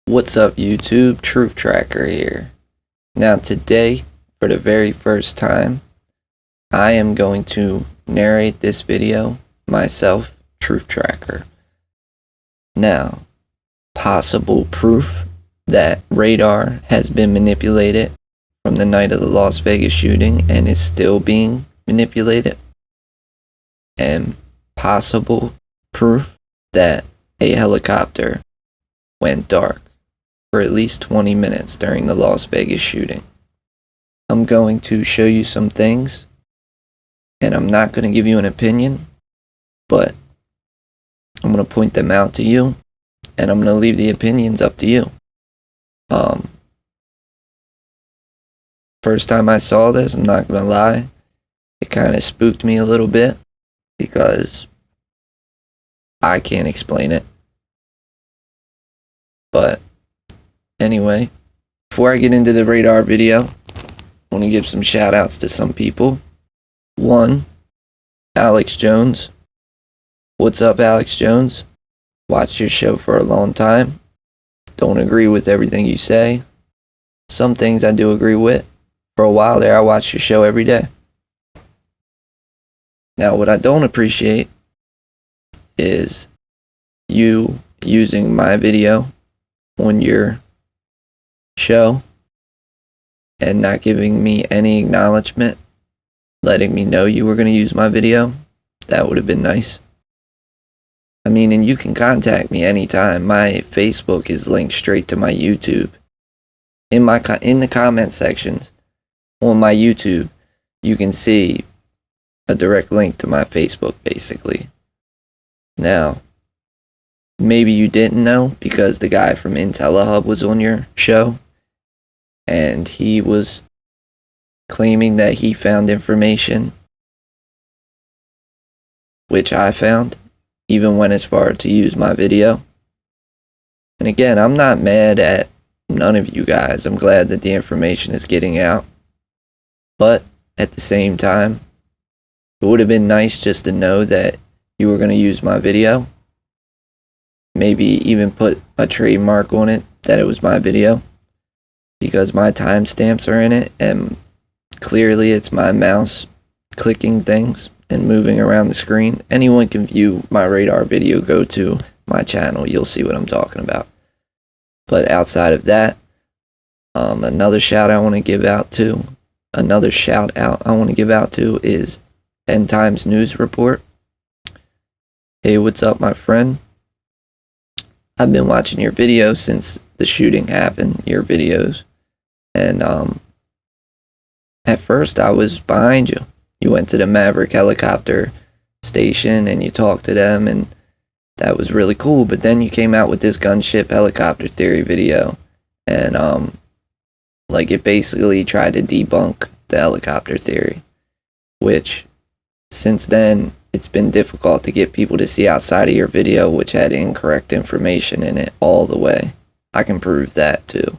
What's up YouTube, Truth Tracker here. Now today, for the very first time, I am going to narrate this video myself, Truth Tracker. Now, possible proof that radar has been manipulated from the night of the Las Vegas shooting and is still being manipulated. And possible proof that a helicopter went dark for at least 20 minutes during the Las Vegas shooting. I'm going to show you some things, and I'm not going to give you an opinion, but I'm going to point them out to you, and I'm going to leave the opinions up to you. First time I saw this, I'm not going to lie, it kind of spooked me a little bit, because I can't explain it. But anyway, before I get into the radar video, I want to give some shout outs to some people. One, Alex Jones. What's up, Alex Jones? Watched your show for a long time. Don't agree with everything you say. Some things I do agree with. For a while there, I watched your show every day. Now, what I don't appreciate is you using my video on your show and not giving me any acknowledgement, letting me know you were going to use my video. That would have been nice. I mean, and you can contact me anytime. My Facebook is linked straight to my YouTube. In the comment sections on my YouTube, you can see a direct link to my Facebook, basically. Now, maybe you didn't know because the guy from IntelliHub was on your show and he was claiming that he found information which I found, even went as far to use my video. And again, I'm not mad at none of you guys. I'm glad that the information is getting out. But at the same time, it would have been nice just to know that you were going to use my video. Maybe even put a trademark on it that it was my video, because my timestamps are in it and clearly it's my mouse clicking things and moving around the screen. Anyone can view my radar video. Go to my channel, you'll see what I'm talking about. But outside of that, another shout out I want to give out to is End Times News Report. Hey, what's up, my friend? I've been watching your videos since the shooting happened, your videos. And at first I was behind you. You went to the Maverick Helicopter station and you talked to them, and that was really cool. But then you came out with this gunship helicopter theory video, and like it basically tried to debunk the helicopter theory, which since then it's been difficult to get people to see outside of your video, which had incorrect information in it all the way. I can prove that too.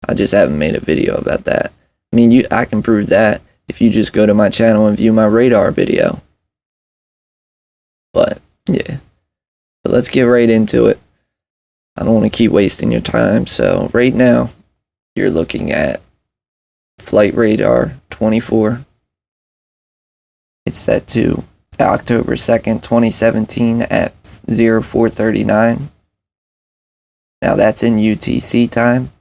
I just haven't made a video about that. I mean, I can prove that if you just go to my channel and view my radar video. But yeah, but let's get right into it. I don't want to keep wasting your time. So right now, you're looking at Flight Radar 24. It's set to October 2nd, 2017 at 04:39. Now that's in UTC time.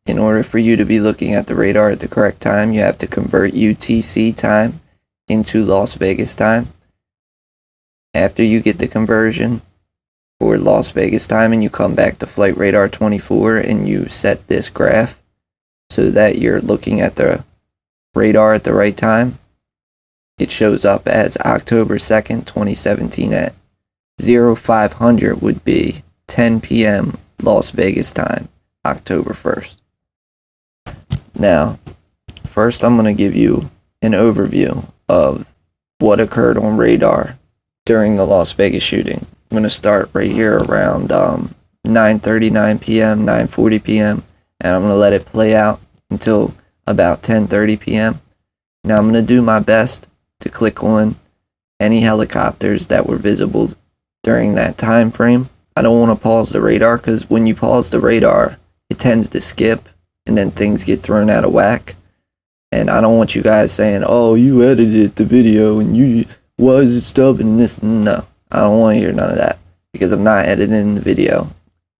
In order for you to be looking at the radar at the correct time, you have to convert UTC time into Las Vegas time. After you get the conversion for Las Vegas time and you come back to Flight Radar 24 and you set this graph so that you're looking at the radar at the right time, it shows up as October 2nd, 2017 at 0500 would be 10 p.m. Las Vegas time, October 1st. Now, first I'm going to give you an overview of what occurred on radar during the Las Vegas shooting. I'm going to start right here around 9:39 p.m., 9:40 p.m., and I'm going to let it play out until about 10:30 p.m. Now I'm going to do my best to click on any helicopters that were visible during that time frame. I don't want to pause the radar because when you pause the radar, tends to skip, and then things get thrown out of whack. And I don't want you guys saying, oh, you edited the video and you, why is it stubbing and this? No, I don't want to hear none of that, because I'm not editing the video.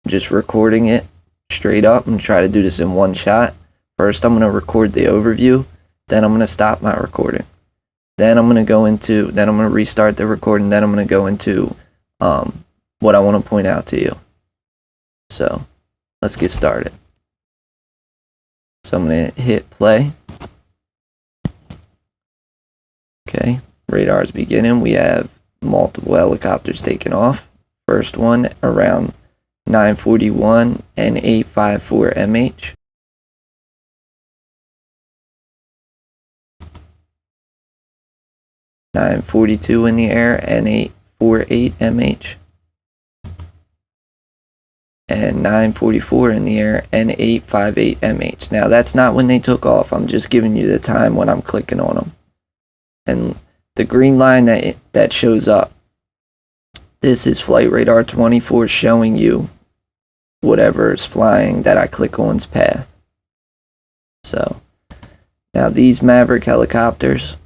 I'm just recording it straight up and try to do this in one shot. First, I'm going to record the overview. Then I'm going to stop my recording. Then I'm going to restart the recording. Then I'm going to go into what I want to point out to you. So let's get started. So I'm going to hit play. Okay, radar's beginning. We have multiple helicopters taking off. First one around 941 N854MH. (942) in the air, N848MH. And 944 in the air, N858MH. Now that's not when they took off. I'm just giving you the time when I'm clicking on them. And the green line that shows up, this is Flight Radar 24 showing you whatever is flying that I click on's path. So now these Maverick helicopters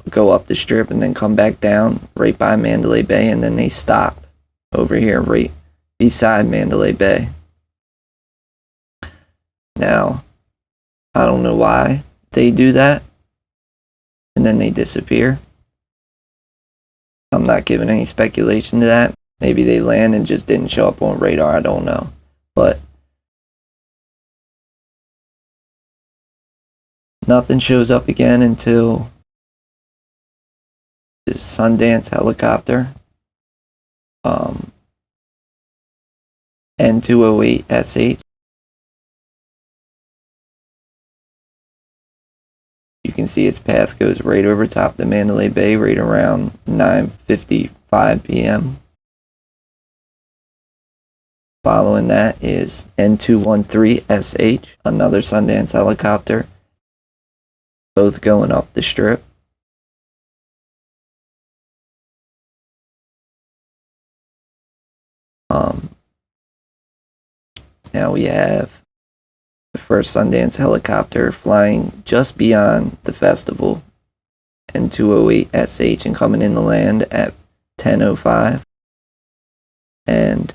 go up the strip and then come back down right by Mandalay Bay, and then they stop over here right beside Mandalay Bay. Now, I don't know why they do that, and then they disappear. I'm not giving any speculation to that. Maybe they land and just didn't show up on radar, I don't know. But nothing shows up again until this Sundance helicopter, N208SH. You can see its path goes right over top the Mandalay Bay, right around 9:55 p.m. Following that is N213SH, another Sundance helicopter, both going up the strip. Now we have the first Sundance helicopter flying just beyond the festival, N208SH, and coming in to land at 10:05. And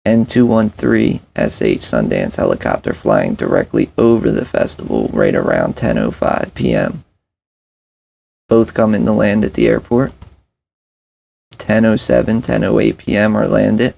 N213SH Sundance helicopter flying directly over the festival right around 10:05 p.m. Both come in to land at the airport. 10:07, 10:08 p.m. are landed.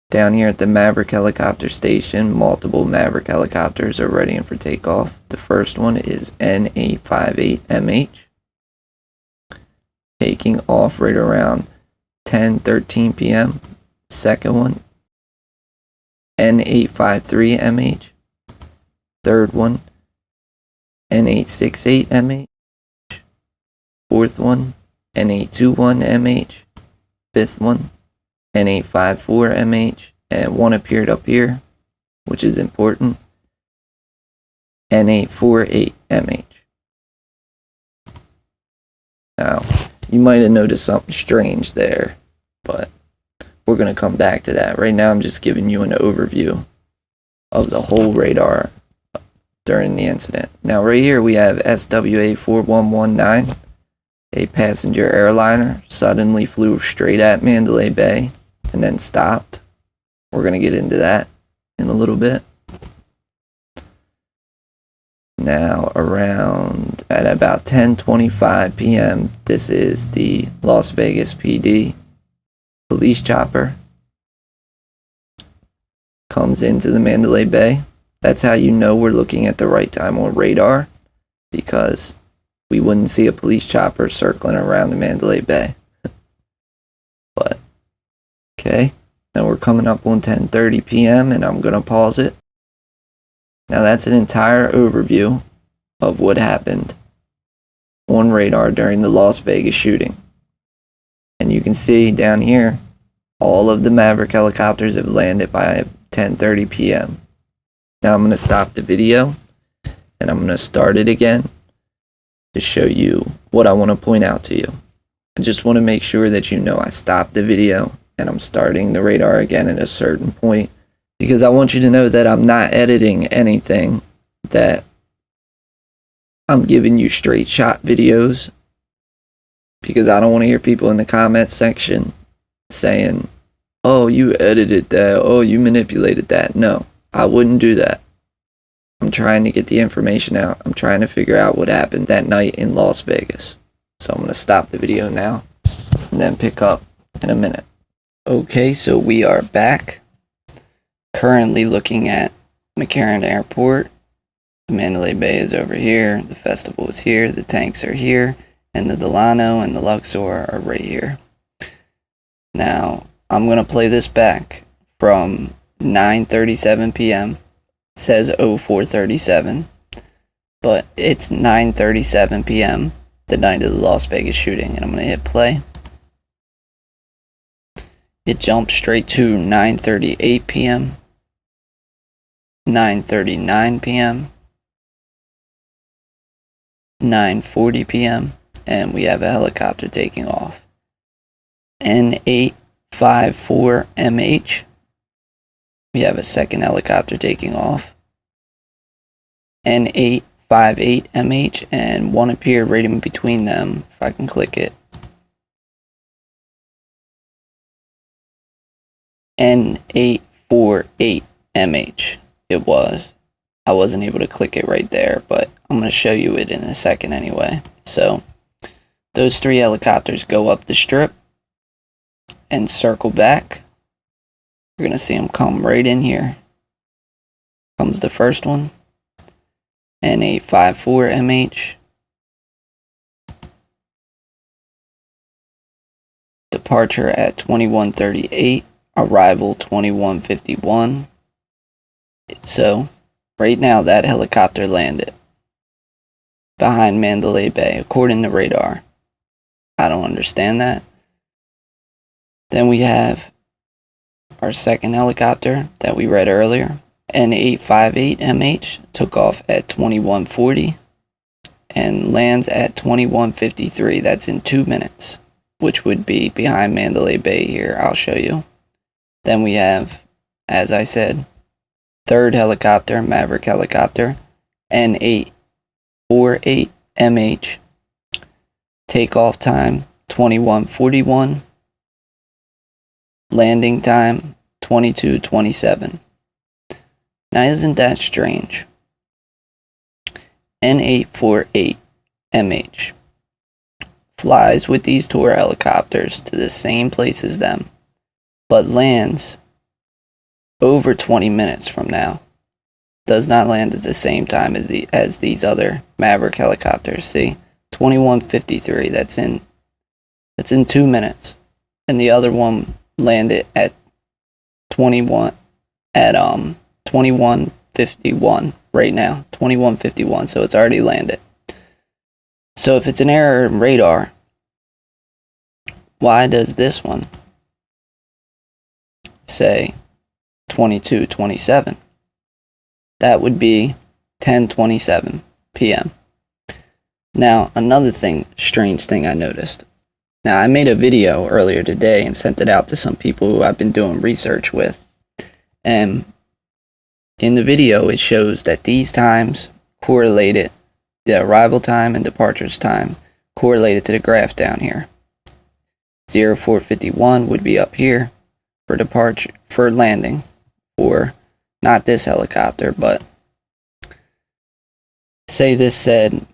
Down here at the Maverick Helicopter Station, multiple Maverick helicopters are ready for takeoff. The first one is N858MH, taking off right around 10:13 p.m. Second one, N853MH. Third one, N868MH. Fourth one, N821MH. Fifth one, N854MH, and one appeared up here, which is important, N848MH. Now, you might have noticed something strange there, but we're going to come back to that. Right now, I'm just giving you an overview of the whole radar during the incident. Now, right here, we have SWA 4119, a passenger airliner, suddenly flew straight at Mandalay Bay and then stopped. We're going to get into that in a little bit. Now, around at about 10:25 p.m., this is the Las Vegas PD police chopper. Comes into the Mandalay Bay. That's how you know we're looking at the right time on radar, because we wouldn't see a police chopper circling around the Mandalay Bay. But, okay. Now we're coming up on 10:30 p.m. and I'm going to pause it. Now that's an entire overview of what happened on radar during the Las Vegas shooting. And you can see down here, all of the Maverick helicopters have landed by 10:30 p.m. Now I'm going to stop the video and I'm going to start it again to show you what I want to point out to you. I just want to make sure that you know I stopped the video and I'm starting the radar again at a certain point, because I want you to know that I'm not editing anything, that I'm giving you straight shot videos, because I don't want to hear people in the comments section saying, oh, you edited that, oh, you manipulated that. No, I wouldn't do that. I'm trying to get the information out. I'm trying to figure out what happened that night in Las Vegas. So I'm going to stop the video now and then pick up in a minute. Okay, so we are back. Currently looking at McCarran Airport. The Mandalay Bay is over here. The festival is here. The tanks are here. And the Delano and the Luxor are right here. Now, I'm going to play this back from 9:37 p.m. It says 04:37, but it's 9:37 p.m. the night of the Las Vegas shooting, and I'm going to hit play. It jumps straight to 9:38 p.m., 9:39 p.m., 9:40 p.m., and we have a helicopter taking off. N848MH. We have a second helicopter taking off. N858MH, and one appeared right in between them, if I can click it. N848MH it was. I wasn't able to click it right there, but I'm going to show you it in a second anyway. So those three helicopters go up the strip and circle back. You're going to see them come right in here. Comes the first one, N854MH. Departure at 21:38, arrival 21:51. So, right now that helicopter landed behind Mandalay Bay, according to radar. I don't understand that. Then we have our second helicopter that we read earlier, N858MH, took off at 21:40 and lands at 21:53. That's in 2 minutes, which would be behind Mandalay Bay here. I'll show you. Then we have, as I said, third helicopter, Maverick Helicopter, N848MH. Takeoff time 21:41. Landing time 22:27. Now, isn't that strange? N848MH flies with these tour helicopters to the same place as them, but lands over 20 minutes from now. Does not land at the same time as these other Maverick helicopters. See, 21:53. That's in 2 minutes, and the other one landed at 21:51 right now. 21:51. So it's already landed. So if it's an error in radar, why does this one say 22:27? That would be 10:27 p.m. Now, another strange thing I noticed. Now, I made a video earlier today and sent it out to some people who I've been doing research with. And in the video, it shows that these times correlated, the arrival time and departures time correlated to the graph down here. 04:51 would be up here for departure, for landing, or not this helicopter, but say this said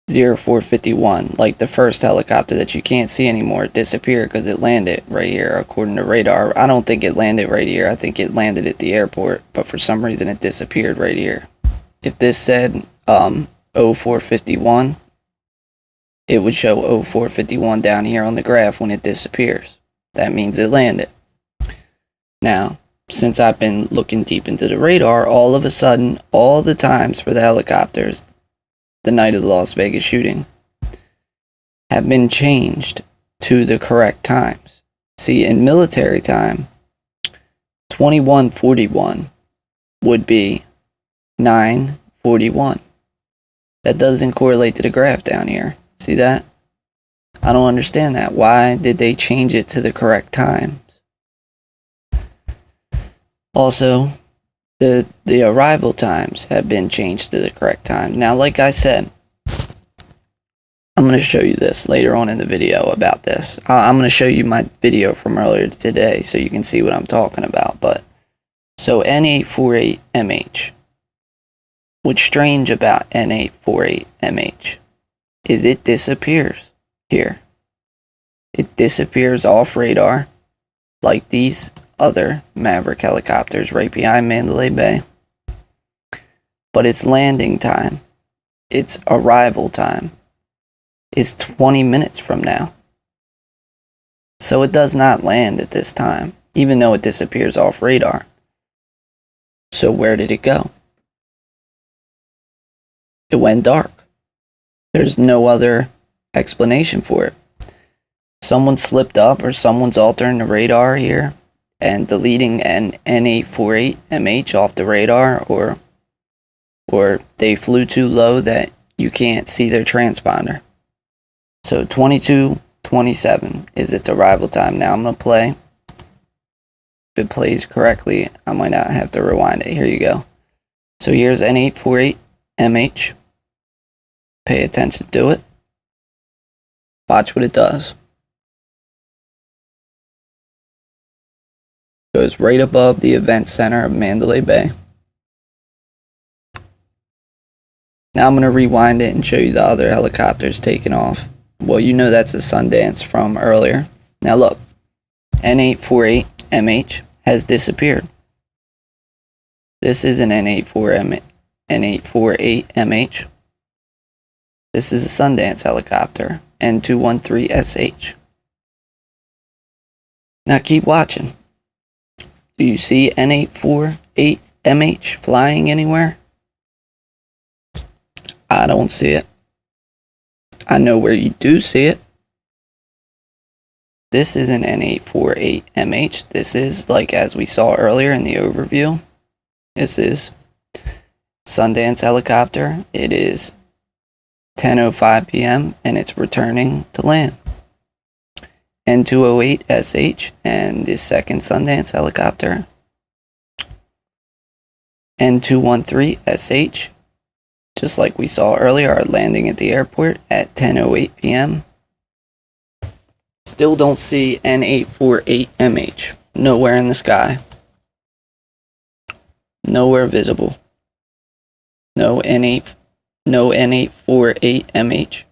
04:51, like the first helicopter that you can't see anymore. It disappeared because it landed right here according to radar. I don't think it landed right here. I think it landed at the airport, but for some reason it disappeared right here. If this said 04:51, it would show 04:51 down here on the graph when it disappears. That means it landed. Now, since I've been looking deep into the radar, all of a sudden, all the times for the helicopters the night of the Las Vegas shooting have been changed to the correct times. See, in military time, 2141 would be 9:41. That doesn't correlate to the graph down here. See that? I don't understand that. Why did they change it to the correct times? Also, the arrival times have been changed to the correct time. Now, like I said, I'm going to show you this later on in the video about this. I'm going to show you my video from earlier today so you can see what I'm talking about. But so N848MH. What's strange about N848MH is it disappears here. It disappears off radar like these other Maverick helicopters right behind Mandalay Bay. But its landing time, its arrival time, is 20 minutes from now. So it does not land at this time, even though it disappears off radar. So where did it go? It went dark. There's no other explanation for it. Someone slipped up or someone's altering the radar here and deleting an N848MH off the radar, or they flew too low that you can't see their transponder. So 22:27 is its arrival time. Now I'm going to play. If it plays correctly, I might not have to rewind it. Here you go. So here's N848MH. Pay attention to it. Watch what it does. Goes right above the event center of Mandalay Bay. Now I'm going to rewind it and show you the other helicopters taking off. Well, you know that's a Sundance from earlier. Now look, N848MH has disappeared. This is an N848MH. This is a Sundance helicopter, N213SH. Now keep watching. Do you see N848MH flying anywhere? I don't see it. I know where you do see it. This is an N848MH. This is, like as we saw earlier in the overview, this is Sundance helicopter. It is 10:05 p.m. and it's returning to land. N208SH and this second Sundance helicopter, N213SH, just like we saw earlier, are landing at the airport at 10:08 p.m. Still don't see N848MH. Nowhere in the sky. Nowhere visible. No N848MH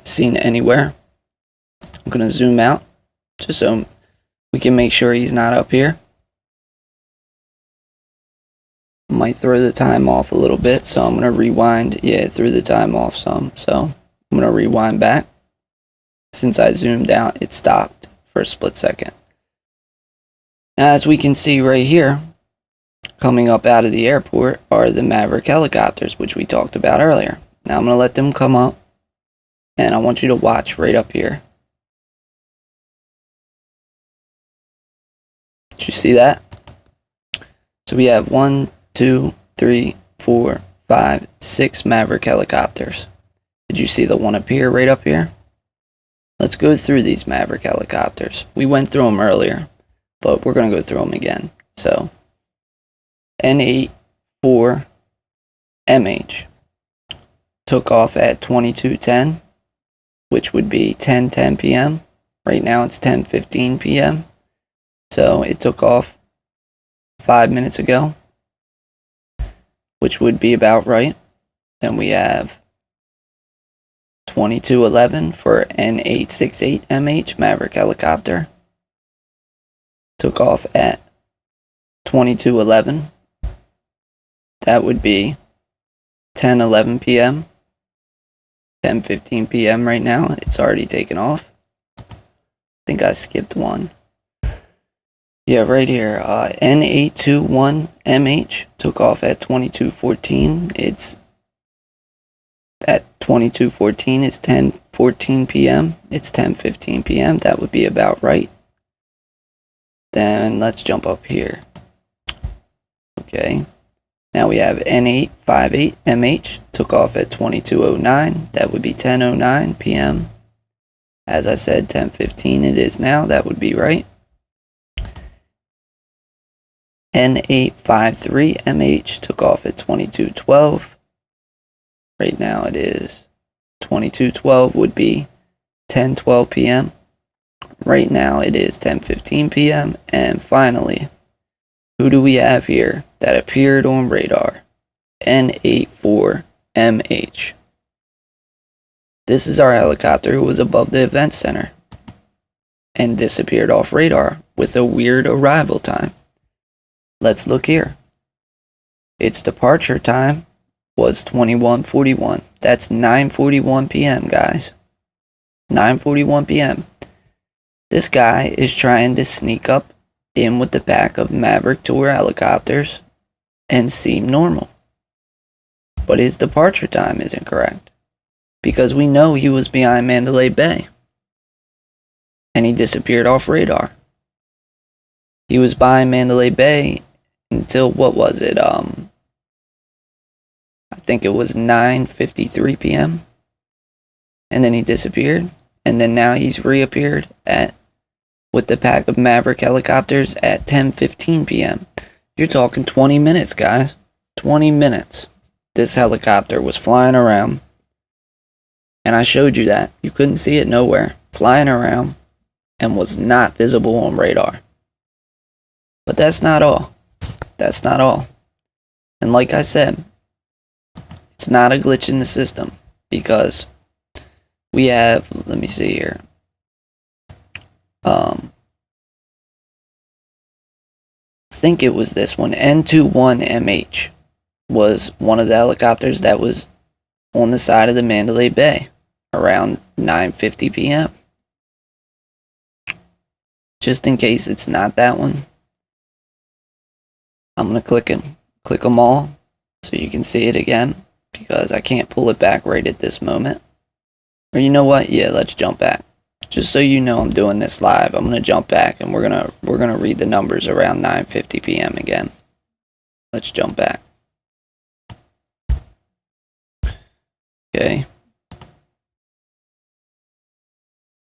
seen anywhere. I'm going to zoom out just so we can make sure he's not up here. Might throw the time off a little bit, so I'm going to rewind. Yeah, it threw the time off some, so I'm going to rewind back. Since I zoomed out, it stopped for a split second. As we can see right here, coming up out of the airport are the Maverick helicopters, which we talked about earlier. Now I'm going to let them come up, and I want you to watch right up here. Did you see that? So we have 1, 2, 3, 4, 5, 6 Maverick helicopters. Did you see the one appear right up here? Let's go through these Maverick helicopters. We went through them earlier, but we're going to go through them again. So, N848MH took off at 22:10, which would be 10:10 p.m. Right now it's 10:15 p.m. So it took off 5 minutes ago, which would be about right. Then we have 22:11 for N868MH Maverick helicopter. Took off at 22:11. That would be 10:11 p.m. 10:15 p.m. right now. It's already taken off. I think I skipped one. Yeah, right here. N821MH took off at 22:14. at 22:14 is 10:14 p.m. It's 10:15 p.m. That would be about right. Then let's jump up here. Okay. Now we have N848MH took off at 22:09. That would be 10:09 p.m. As I said, 10:15 it is now. That would be right. N853MH took off at 22:12. Right now it is 22:12 would be 10:12 p.m. Right now it is 10:15 p.m. And finally, who do we have here that appeared on radar? N848MH. This is our helicopter who was above the event center and disappeared off radar with a weird arrival time. Let's look here. Its departure time was 21:41. That's 9:41 p.m., guys. 9:41 p.m. This guy is trying to sneak up in with the back of Maverick tour helicopters and seem normal. But his departure time isn't correct, because we know he was behind Mandalay Bay and he disappeared off radar. He was behind Mandalay Bay until, what was it, I think it was 9:53 p.m. and then he disappeared, and then now he's reappeared with the pack of Maverick helicopters at 10:15 p.m. You're talking 20 minutes, guys. 20 minutes. This helicopter was flying around, and I showed you that. You couldn't see it nowhere. Flying around and was not visible on radar. But that's not all. That's not all. And like I said, it's not a glitch in the system, because we have, let me see here. I think it was this one, N21MH was one of the helicopters that was on the side of the Mandalay Bay around 9:50 p.m. Just in case it's not that one, I'm going to click them all so you can see it again, because I can't pull it back right at this moment. Or you know what? Yeah, let's jump back. Just so you know I'm doing this live, I'm going to jump back and we're going to read the numbers around 9:50 p.m. again. Let's jump back. Okay.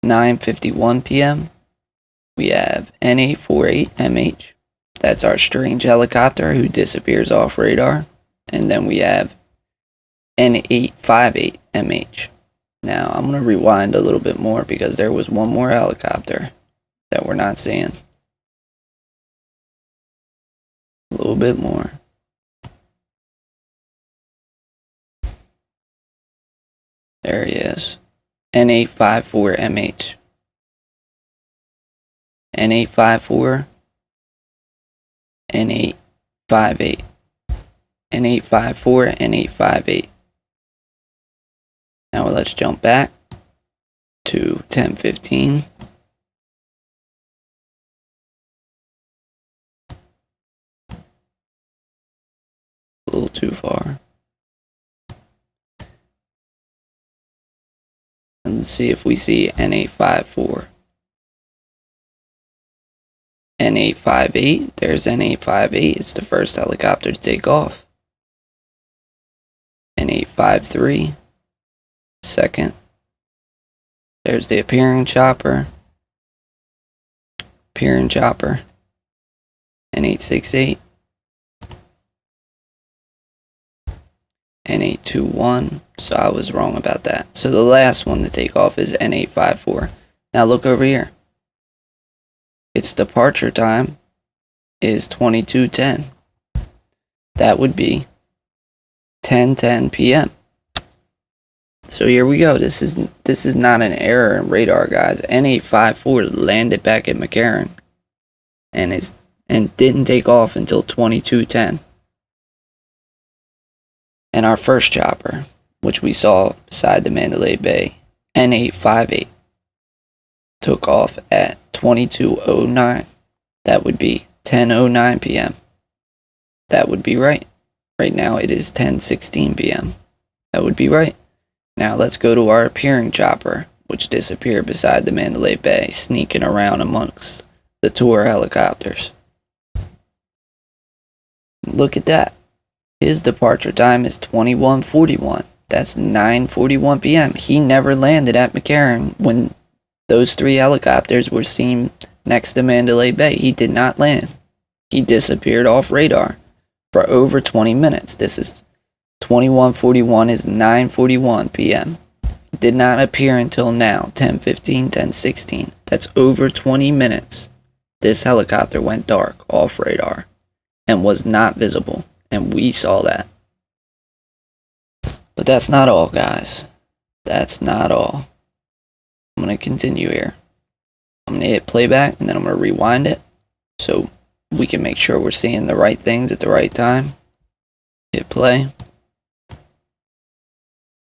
9:51 p.m. we have N848MH. That's our strange helicopter who disappears off radar. And then we have N858MH. Now, I'm going to rewind a little bit more, because there was one more helicopter that we're not seeing. A little bit more. There he is. N854MH. N854. N858. N854, N858. Now let's jump back to 10:15. A little too far. And let's see if we see N854. N858, there's N858, it's the first helicopter to take off. N853, second. There's the appearing chopper. N868. N821, so I was wrong about that. So the last one to take off is N854. Now look over here. Its departure time is 22:10. That would be 10:10 p.m. So here we go. This is not an error in radar, guys. N854 landed back at McCarran and didn't take off until 22:10. And our first chopper, which we saw beside the Mandalay Bay, N858, took off at 22:09. That would be 10:09 p.m. That would be right. Right now it is 10:16 p.m. That would be right. Now let's go to our appearing chopper, which disappeared beside the Mandalay Bay, sneaking around amongst the tour helicopters. Look at that. His departure time is 21:41. That's 9:41 p.m. He never landed at McCarran when those 3 helicopters were seen next to Mandalay Bay. He did not land. He disappeared off radar for over 20 minutes. This is 21:41 is 9:41 p.m. Did not appear until now, 10:15, 10:16. That's over 20 minutes. This helicopter went dark off radar and was not visible, and we saw that. But that's not all, guys. That's not all. I'm going to continue here. I'm going to hit playback, and then I'm going to rewind it so we can make sure we're seeing the right things at the right time. Hit play.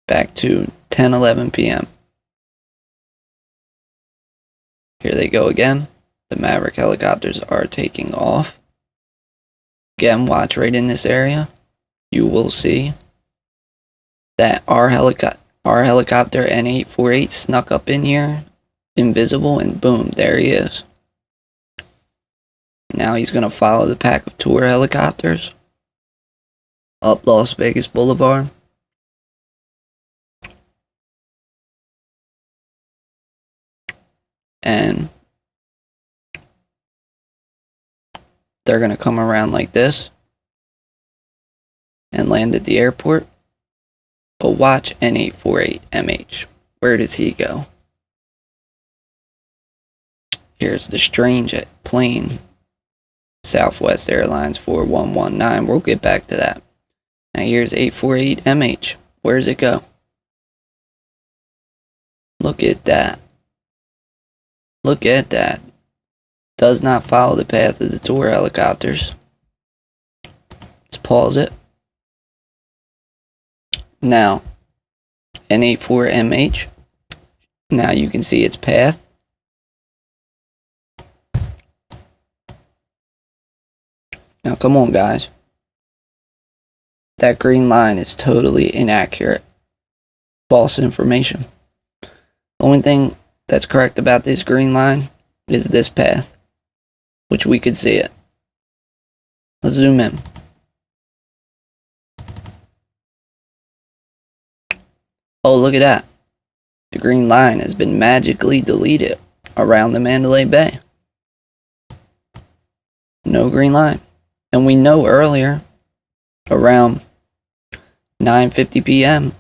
Back to 10:11 p.m. Here they go again. The Maverick helicopters are taking off. Again, watch right in this area. You will see that our helicopter N848 snuck up in here, invisible, and boom, there he is. Now he's going to follow the pack of tour helicopters up Las Vegas Boulevard. And they're going to come around like this and land at the airport. But watch N848MH. Where does he go? Here's the strange plane. Southwest Airlines 4119. We'll get back to that. Now here's 848MH. Where does it go? Look at that. Look at that. Does not follow the path of the tour helicopters. Let's pause it. Now, N848MH. Now you can see its path. Now come on, guys. That green line is totally inaccurate. False information. The only thing that's correct about this green line is this path, which we could see it. Let's zoom in. Oh, look at that. The green line has been magically deleted around the Mandalay Bay. No green line. And we know earlier, around 9:50 p.m.,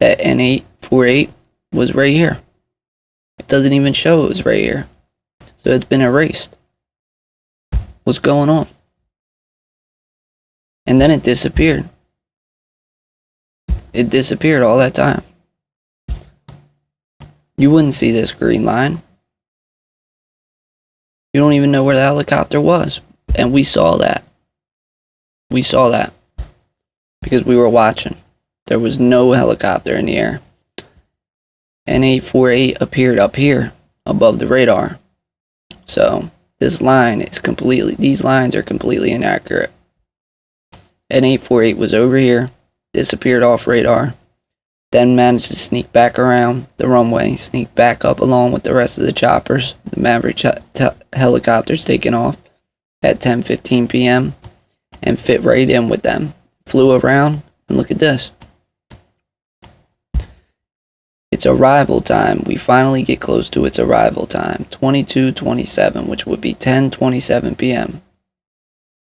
that N848 was right here. It doesn't even show it was right here. So it's been erased. What's going on? And then it disappeared. It disappeared all that time. You wouldn't see this green line. You don't even know where the helicopter was. And we saw that. We saw that. Because we were watching. There was no helicopter in the air. N848 appeared up here above the radar. So this line is these lines are completely inaccurate. N848 was over here, disappeared off radar, then managed to sneak back around the runway, sneak back up along with the rest of the choppers. The Maverick helicopters taking off at 10:15 p.m. and fit right in with them. Flew around, and look at this. Its arrival time, we finally get close to its arrival time, 22:27, which would be 10:27 p.m.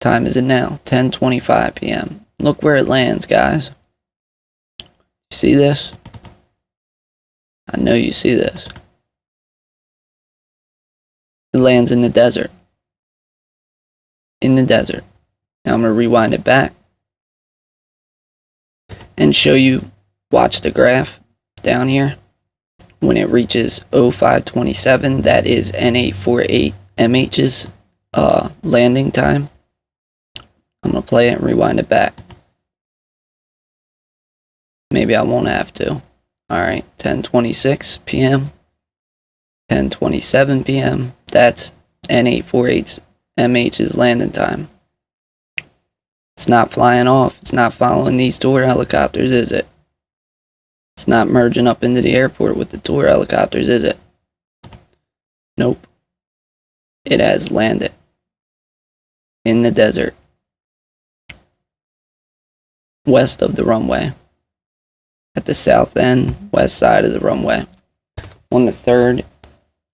Time is it now? 10:25 p.m. Look where it lands, guys. You see this? I know you see this. It lands in the desert. In the desert. Now I'm going to rewind it back and show you, watch the graph down here. When it reaches 0527, that is N848MH's landing time. I'm going to play it and rewind it back. Maybe I won't have to. Alright, 10:26 p.m. 10:27 p.m. That's N848MH's landing time. It's not flying off. It's not following these tour helicopters, is it? It's not merging up into the airport with the tour helicopters, is it? Nope. It has landed in the desert, west of the runway, at the south end, west side of the runway, on the 3rd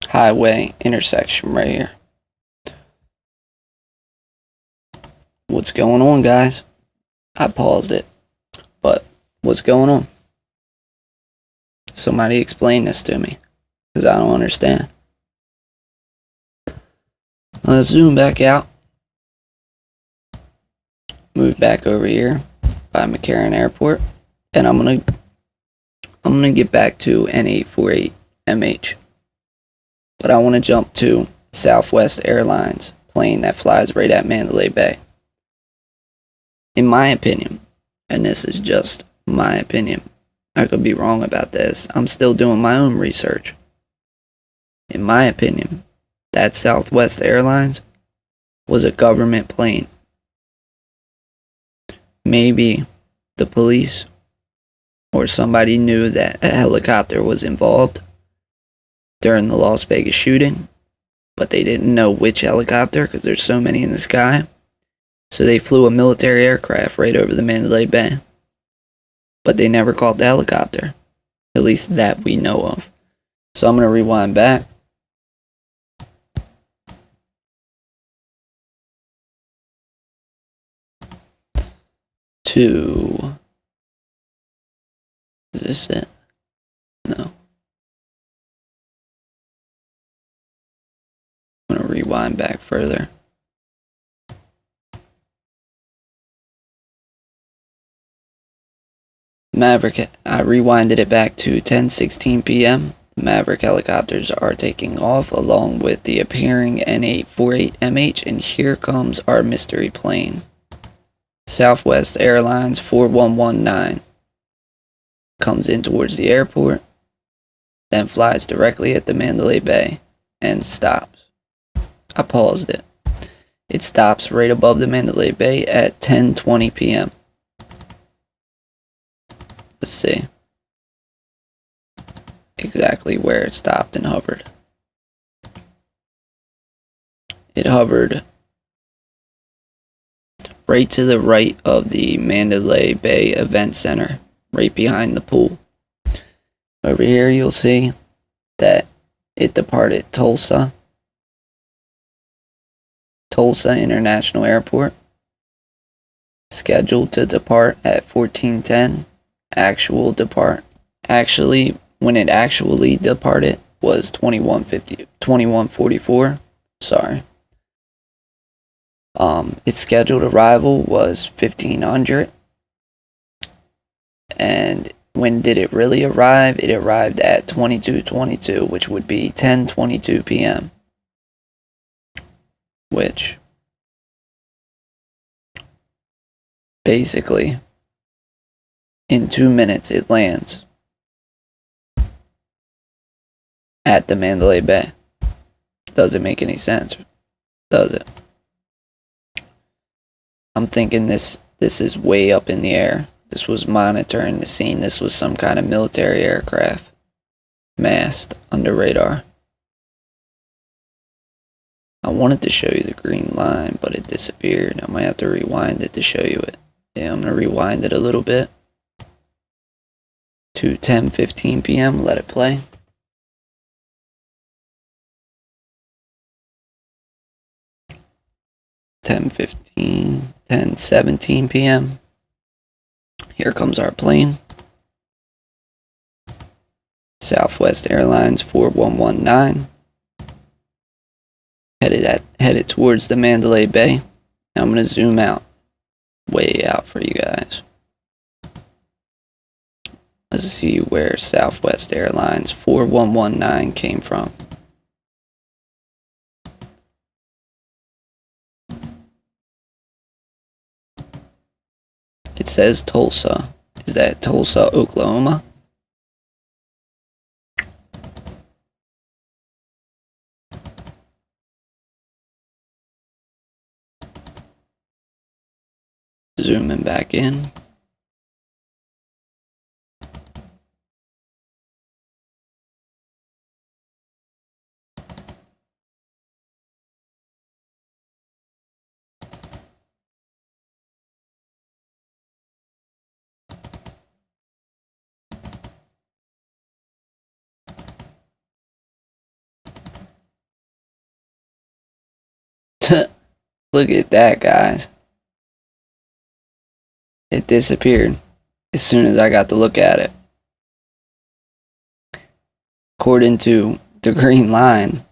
highway intersection right here. What's going on, guys? I paused it, but what's going on? Somebody explain this to me, because I don't understand. Let's zoom back out. Move back over here by McCarran Airport, and I'm gonna get back to N848MH. But I want to jump to Southwest Airlines plane that flies right at Mandalay Bay. In my opinion, and this is just my opinion, I could be wrong about this. I'm still doing my own research. In my opinion, that Southwest Airlines was a government plane. Maybe the police or somebody knew that a helicopter was involved during the Las Vegas shooting, but they didn't know which helicopter because there's so many in the sky. So they flew a military aircraft right over the Mandalay Bay. But they never caught the helicopter. At least that we know of. So I'm going to rewind back. To... Is this it? No. I'm going to rewind back further. Maverick, I rewinded it back to 10:16 p.m. Maverick helicopters are taking off along with the appearing N848MH, and here comes our mystery plane. Southwest Airlines 4119 comes in towards the airport, then flies directly at the Mandalay Bay and stops. I paused it. It stops right above the Mandalay Bay at 10:20 p.m. Let's see exactly where it stopped and hovered. It hovered right to the right of the Mandalay Bay Event Center, right behind the pool. Over here you'll see that it departed Tulsa International Airport, scheduled to depart at 14:10. Actually, when it actually departed was 21:44. Sorry. Its scheduled arrival was 1500. And when did it really arrive? It arrived at 22:22, which would be 10:22 p.m. Which basically in 2 minutes it lands at the Mandalay Bay. Doesn't make any sense, does it? I'm thinking this is way up in the air. This was monitoring the scene. This was some kind of military aircraft masked under radar. I wanted to show you the green line, but it disappeared. I might have to rewind it to show you it. Yeah, I'm going to rewind it a little bit to 10:15 p.m. Let it play. 10:17 p.m. Here comes our plane. Southwest Airlines 4119. Headed towards the Mandalay Bay. Now I'm going to zoom out. Way out for you guys. Let's see where Southwest Airlines 4119 came from. It says Tulsa. Is that Tulsa, Oklahoma? Zooming back in. Look at that, guys. It disappeared as soon as I got to look at it. According to the green line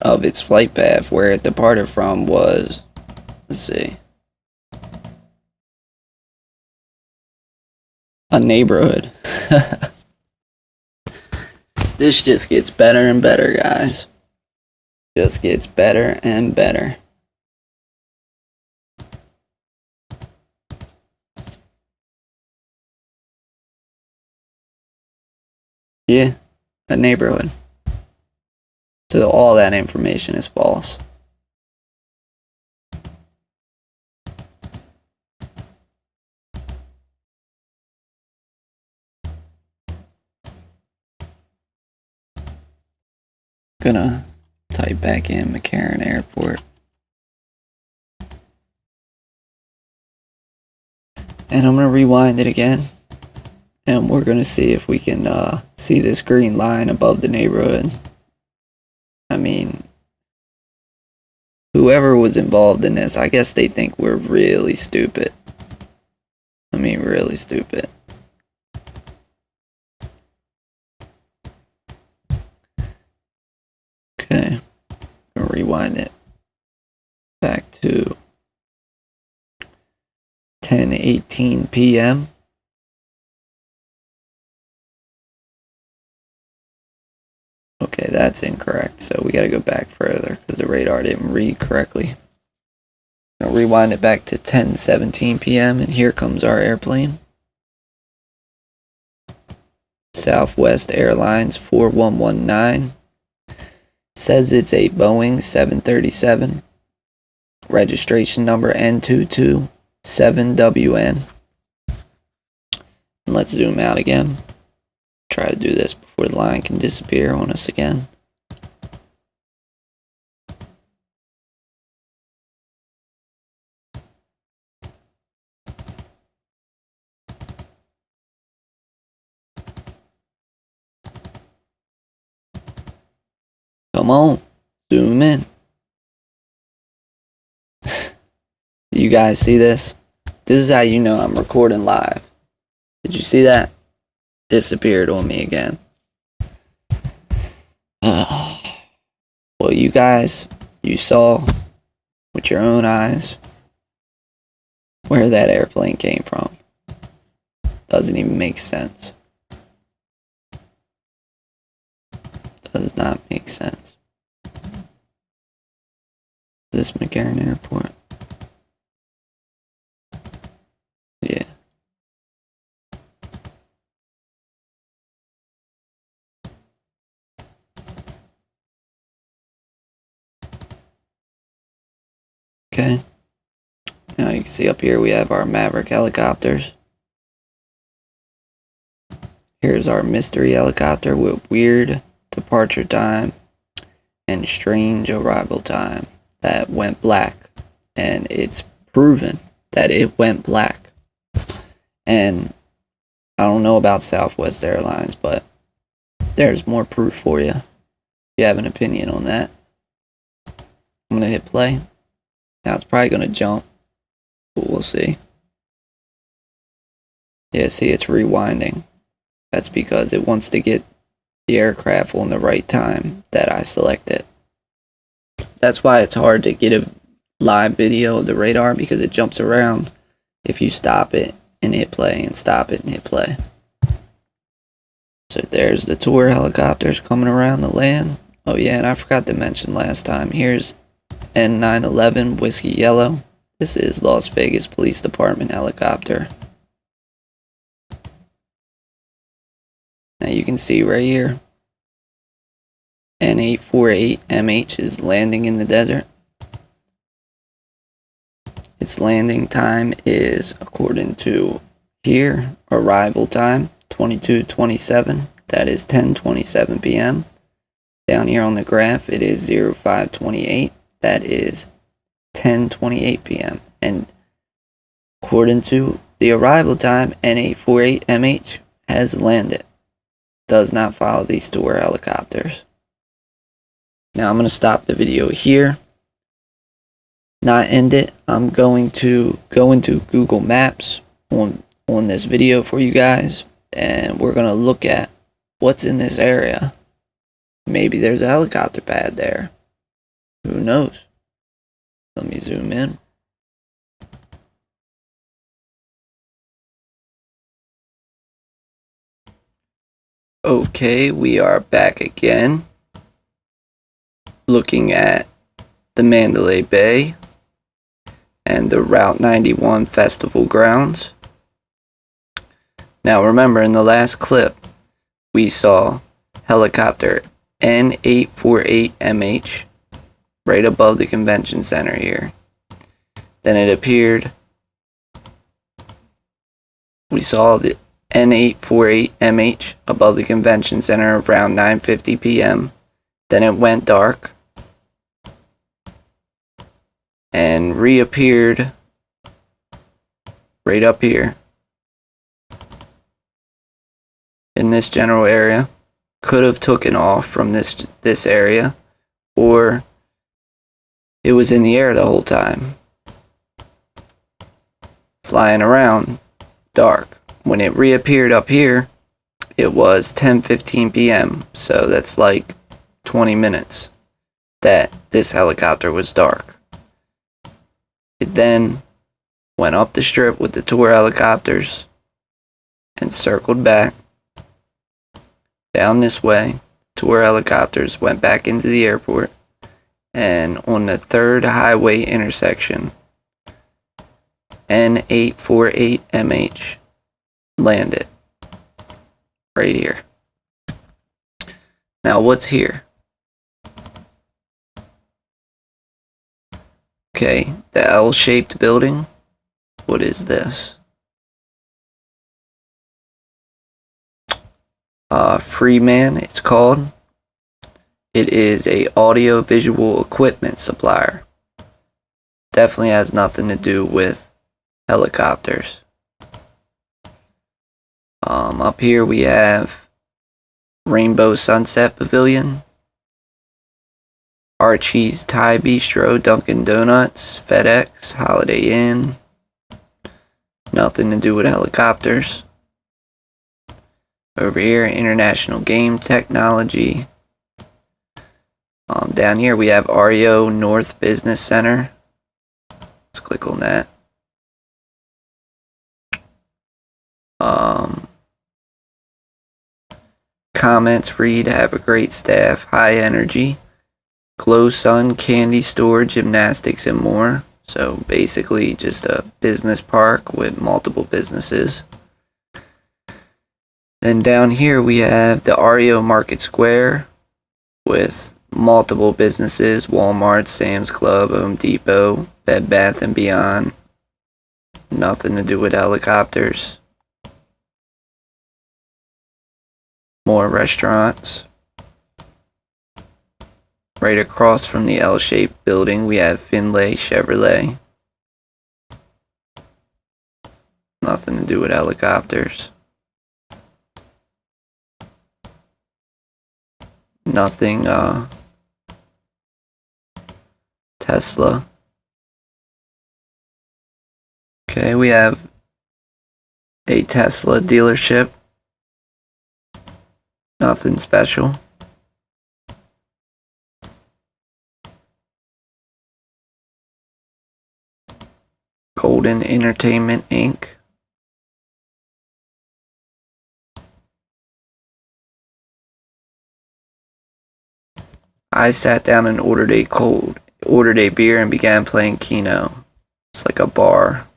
of its flight path, where it departed from was, let's see, a neighborhood. This just gets better and better, guys. Just gets better and better. Yeah, a neighborhood. So all that information is false. Gonna type back in McCarran Airport. And I'm gonna rewind it again. And we're gonna see if we can see this green line above the neighborhood. I mean, whoever was involved in this, I guess they think we're really stupid. I mean, really stupid. Okay, I'm gonna rewind it back to 10:18 p.m. Okay, that's incorrect, so we gotta go back further because the radar didn't read correctly. I'll rewind it back to 10:17 p.m. and here comes our airplane. Southwest Airlines 4119. Says it's a Boeing 737. Registration number N227WN. And let's zoom out again. Try to do this before the line can disappear on us again. Come on, zoom in. You guys see this? This is how you know I'm recording live. Did you see that? Disappeared on me again. Well, you guys, you saw with your own eyes where that airplane came from. Doesn't even make sense. Does not make sense. Is this McCarran Airport? Yeah. Okay. Now you can see up here we have our Maverick helicopters. Here's our mystery helicopter with weird departure time and strange arrival time that went black, and it's proven that it went black. And I don't know about Southwest Airlines, but there's more proof for you if you have an opinion on that. I'm gonna hit play. Now it's probably gonna jump, but we'll see. Yeah, see, it's rewinding. That's because it wants to get the aircraft on the right time that I selected. That's why it's hard to get a live video of the radar, because it jumps around if you stop it and hit play and stop it and hit play. So there's the tour helicopters coming around the land. Oh yeah, and I forgot to mention last time, here's N911 Whiskey Yellow. This is Las Vegas Police Department helicopter. Now you can see right here, N848MH is landing in the desert. Its landing time is, according to here, arrival time 22:27. That is 10:27 p.m. Down here on the graph, it is 0528. That is 10:28 p.m. And according to the arrival time, N848MH has landed. Does not follow these tour helicopters. Now I'm going to stop the video here. not end it, I'm going to go into Google Maps on this video for you guys, and we're going to look at what's in this area. Maybe there's a helicopter pad there. Who knows? Let me zoom in. Okay, we are back again, looking at the Mandalay Bay and the Route 91 Festival grounds. Now remember, in the last clip, we saw helicopter N848MH right above the convention center here. Then it appeared, we saw the N848MH above the convention center around 9:50 p.m. Then it went dark and reappeared right up here in this general area. Could have taken off from this area, or it was in the air the whole time, flying around, dark. When it reappeared up here, it was 10:15 p.m. So that's like 20 minutes that this helicopter was dark. It then went up the strip with the tour helicopters and circled back down this way. Tour helicopters went back into the airport, and on the 3rd highway intersection, N848MH landed right here. Now what's here? Okay, the L-shaped building. What is this? Freeman, it's called. It is a audio-visual equipment supplier. Definitely has nothing to do with helicopters. Up here we have Rainbow Sunset Pavilion, Archie's Thai Bistro, Dunkin' Donuts, FedEx, Holiday Inn. Nothing to do with helicopters. Over here, International Game Technology. Down here we have REO North Business Center. Let's click on that. Comments read, have a great staff, high energy, Glow Sun, candy store, gymnastics, and more. So basically just a business park with multiple businesses. Then down here we have the REO Market Square with multiple businesses, Walmart, Sam's Club, Home Depot, Bed Bath & Beyond. Nothing to do with helicopters. More restaurants. Right across from the L-shaped building we have Finlay Chevrolet. Nothing to do with helicopters. Nothing, Tesla. Okay, we have a Tesla dealership. Nothing special. Golden Entertainment Inc. I sat down and ordered a beer and began playing Keno. It's like a bar.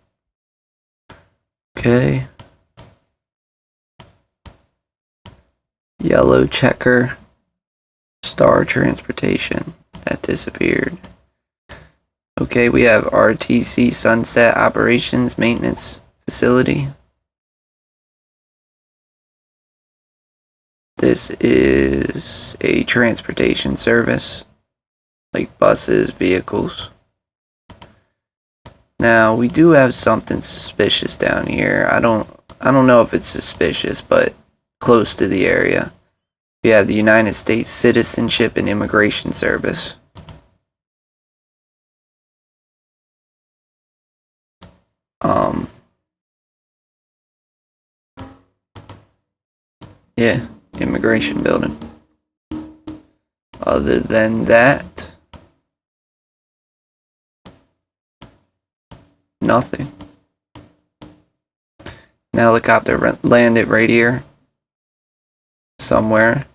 Okay. Yellow Checker. Star Transportation. That disappeared. Okay, we have RTC Sunset Operations Maintenance Facility. This is a transportation service, like buses, vehicles. Now, we do have something suspicious down here. I don't know if it's suspicious, but close to the area. We have the United States Citizenship and Immigration Service. Yeah, immigration building. Other than that, nothing. The helicopter landed right here, somewhere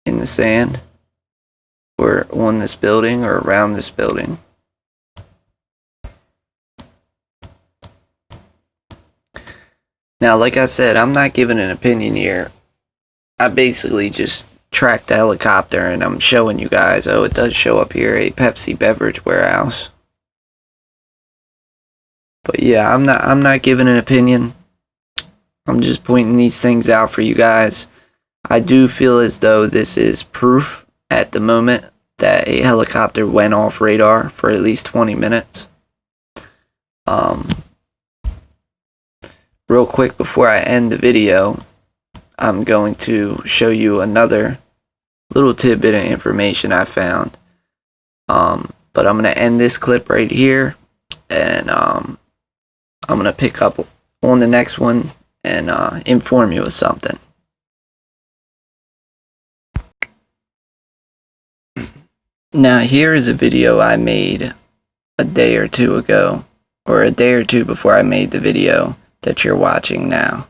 in the sand, or on this building, or around this building. Now, like I said, I'm not giving an opinion here. I basically just tracked the helicopter and I'm showing you guys, oh, it does show up here, a Pepsi beverage warehouse. But yeah, I'm not giving an opinion. I'm just pointing these things out for you guys. I do feel as though this is proof at the moment that a helicopter went off radar for at least 20 minutes. Real quick before I end the video, I'm going to show you another little tidbit of information I found. But I'm going to end this clip right here, and I'm going to pick up on the next one and inform you of something. Now, here is a video I made a day or two ago, or a day or two before I made the video that you're watching now.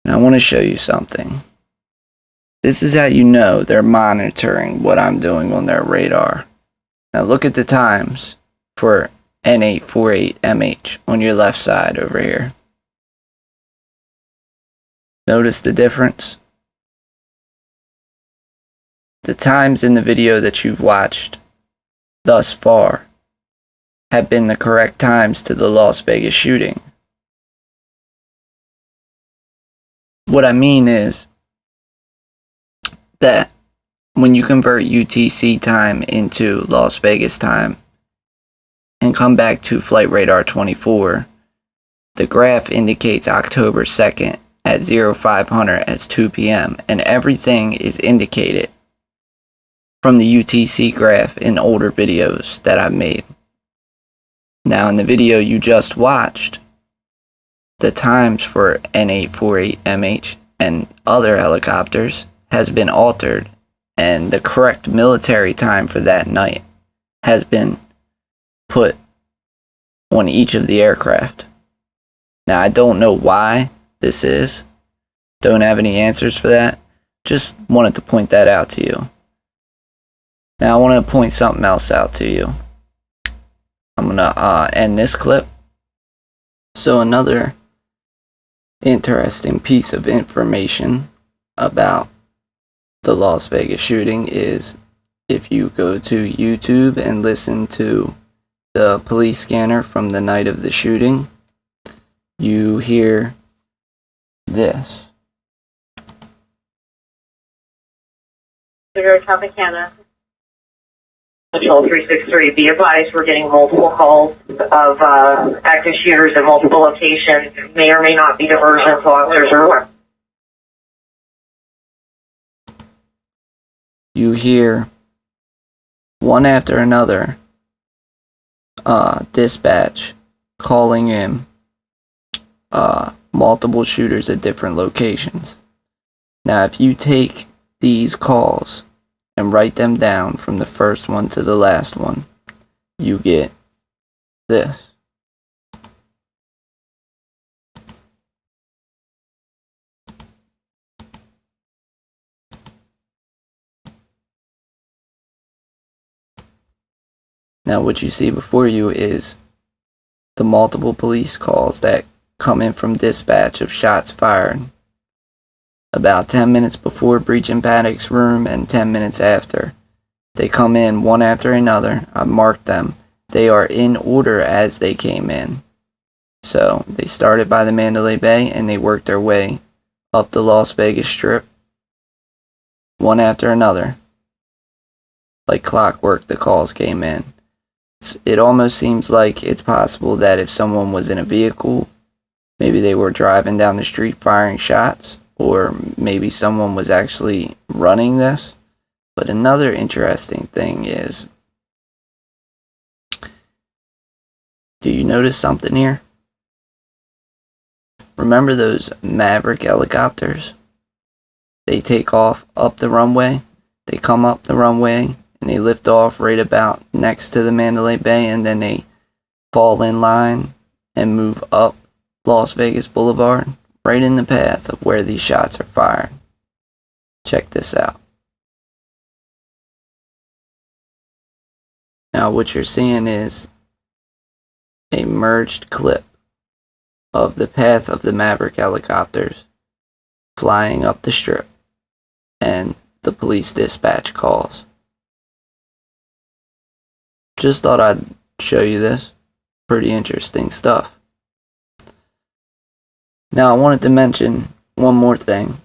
Now, I want to show you something. This is how you know they're monitoring what I'm doing on their radar. Now, look at the times for N848MH on your left side over here. Notice the difference? The times in the video that you've watched thus far have been the correct times to the Las Vegas shooting. What I mean is that when you convert UTC time into Las Vegas time and come back to Flight Radar 24, the graph indicates October 2nd at 0500 as 2 p.m. and everything is indicated from the UTC graph in older videos that I've made. Now, in the video you just watched, the times for N848MH and other helicopters has been altered, and the correct military time for that night has been put on each of the aircraft. Now, I don't know why this is. Don't have any answers for that. Just wanted to point that out to you. Now, I want to point something else out to you. I'm going to end this clip. So, another interesting piece of information about the Las Vegas shooting is if you go to YouTube and listen to the police scanner from the night of the shooting, you hear this. Tropicana. Patrol 363, be advised we're getting multiple calls of active shooters at multiple locations. May or may not be diversion, so officers are aware. You hear one after another dispatch calling in multiple shooters at different locations. Now, if you take these calls and write them down from the first one to the last one, you get this. Now, what you see before you is the multiple police calls that come in from dispatch of shots fired about 10 minutes before breaching Paddock's room and 10 minutes after. They come in one after another. I've marked them. They are in order as they came in. So they started by the Mandalay Bay and they worked their way up the Las Vegas Strip, one after another. Like clockwork, the calls came in. It almost seems like it's possible that if someone was in a vehicle, maybe they were driving down the street firing shots, or maybe someone was actually running this. But another interesting thing is, do you notice something here? Remember those Maverick helicopters? They take off up the runway, they come up the runway, and they lift off right about next to the Mandalay Bay, and then they fall in line and move up Las Vegas Boulevard, right in the path of where these shots are fired. Check this out. Now what you're seeing is a merged clip of the path of the Maverick helicopters flying up the strip and the police dispatch calls. Just thought I'd show you this. Pretty interesting stuff. Now I wanted to mention one more thing.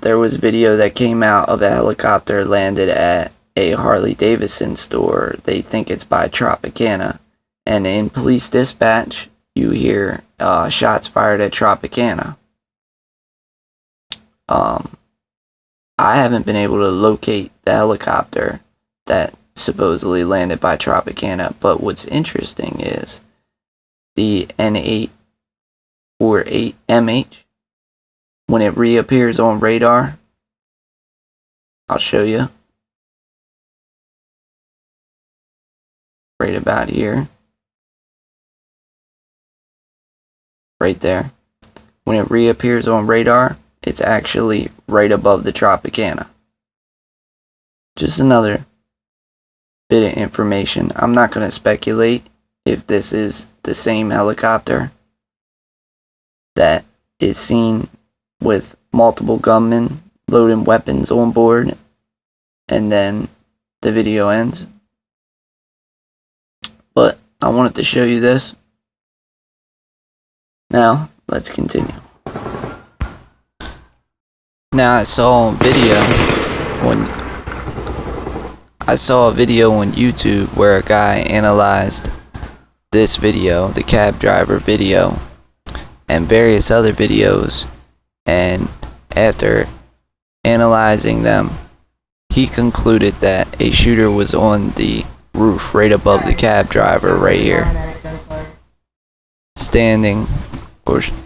There was video that came out of a helicopter landed at a Harley Davidson store. They think it's by Tropicana. And in police dispatch, you hear shots fired at Tropicana. I haven't been able to locate the helicopter that supposedly landed by Tropicana, but what's interesting is the N848MH, when it reappears on radar, I'll show you. Right about here. Right there. When it reappears on radar, it's actually right above the Tropicana. Just another bit of information. I'm not going to speculate if this is the same helicopter that is seen with multiple gunmen loading weapons on board and then the video ends. But I wanted to show you this. Now, let's continue. Now I saw a video on YouTube where a guy analyzed this video, the cab driver video, and various other videos, and after analyzing them, he concluded that a shooter was on the roof right above the cab driver right here, standing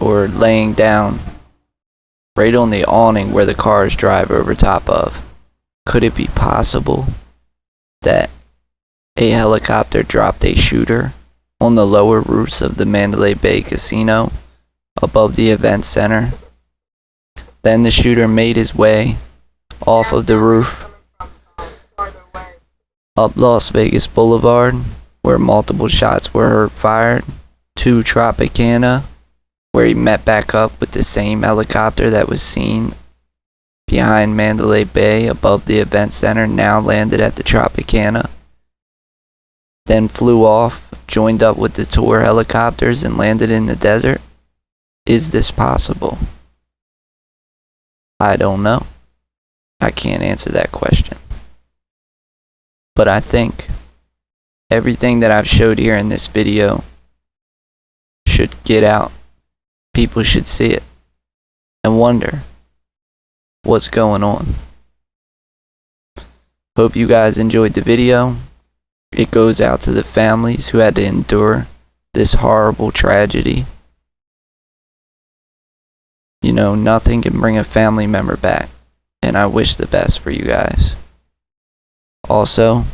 or laying down right on the awning where the cars drive over top of. Could it be possible that a helicopter dropped a shooter on the lower roofs of the Mandalay Bay casino above the event center? Then the shooter made his way off of the roof up Las Vegas Boulevard, where multiple shots were fired, to Tropicana, where he met back up with the same helicopter that was seen behind Mandalay Bay above the event center, now landed at the Tropicana, then flew off, joined up with the tour helicopters, and landed in the desert? Is this possible? I don't know. I can't answer that question. But I think everything that I've showed here in this video should get out. People should see it and wonder what's going on. Hope you guys enjoyed the video. It goes out to the families who had to endure this horrible tragedy. You know, nothing can bring a family member back, and I wish the best for you guys. Also,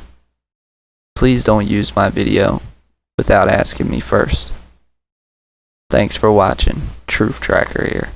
please don't use my video without asking me first. Thanks for watching. Truth Tracker here.